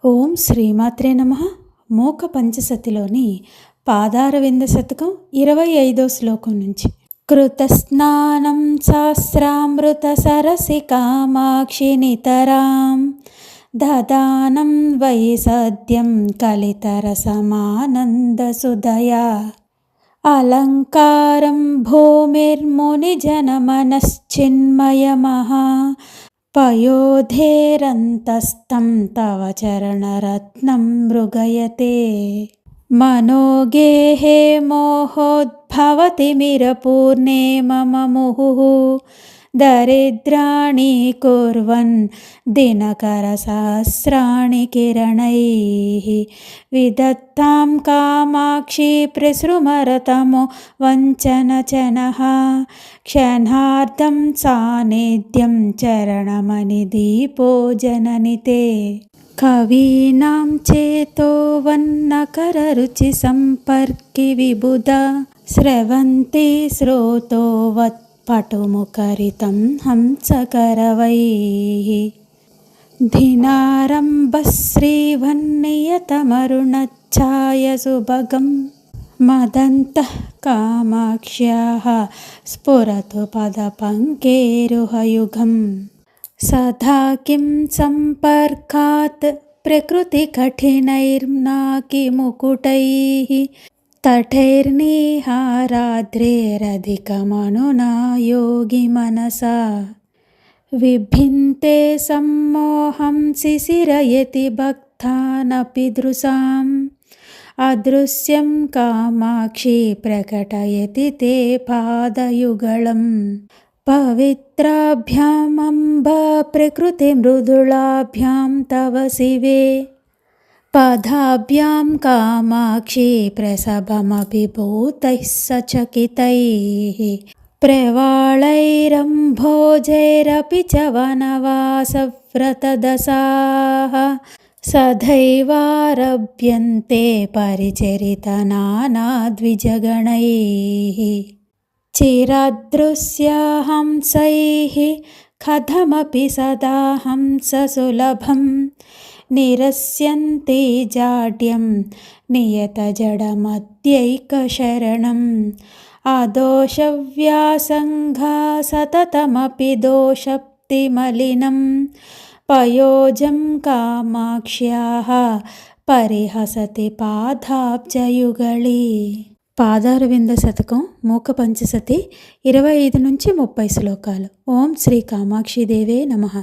ఓం శ్రీమాత్రే నమః. మూక పంచసతిలోని పాదారవింద శతకం 25వ శ్లోకం నుంచి. కృతస్నానం శాస్త్రామృత సరసి కామాక్షి నితరాం దదానం వై సద్యం కలితరసమానంద సుదయా అలంకారం భూమిర్ముని జనమనశ్చిన్మయమః పయోధేరంతస్తం తవ చరణరత్నం మృగయతే మనోగేహే మోహోద్భవతిమిరపూర్ణే మమ ముహుః దరిద్రాణి కుర్వన్ దినకరసహస్రాణి కిరణైః విదత్తాం కామాక్షి ప్రసృమరతమో వంచనచనః క్షణార్ధం సాన్నిధ్యం చరణమణిదీపో జననితే కవీనాం చేతో వన్నకరరుచి సంపర్కి విబుధ స్రవంతి శ్రోతోవత్ పటుముఖరితం హంసకరవైః ధినారంభశ్రీవన్నియతమరుణఛాయ సుభగం మదంతః కామాక్ష్యాః స్ఫురతు పదపంకేరుహయుగం సదా కిం సంపర్కాత్ ప్రకృతికఠినైర్నాకి ముకుటైః తటైర్నిహారాద్రేరధికమనునా యోగి మనసా విభిన్తే సమ్మోహం శిశిరయతి భక్తానపి దృశాం అదృశ్యం కామాక్షి ప్రకటయతి తే పాదయుగళం పవిత్రాభ్యాం అంబ ప్రకృతి మృదుళాభ్యాం తవ శివే పదాభ్యాం కామాక్షి ప్రసభమపి భూతైః సచకితైః ప్రవాళైరంభోజైరపి చ వనవాసవ్రతదశాః సదైవారభ్యంతే పరిచరితనానాద్విజగణైః చిరదృశ్యహంసైః కథమపి సదా హంససులభం నిరస్యంతి జాడ్యం నియతజడమద్యైకశరణం అదోషవ్యాసంగా సతతమపి దోషప్తిమలినం పయోజం కామాక్ష్యాః పరిహసతి పాదాబ్జయుగళీ. పాదారవింద శతకం మూక పంచసతి 25 నుంచి 30 శ్లోకాలు. ఓం శ్రీ కామాక్షి దేవే నమః.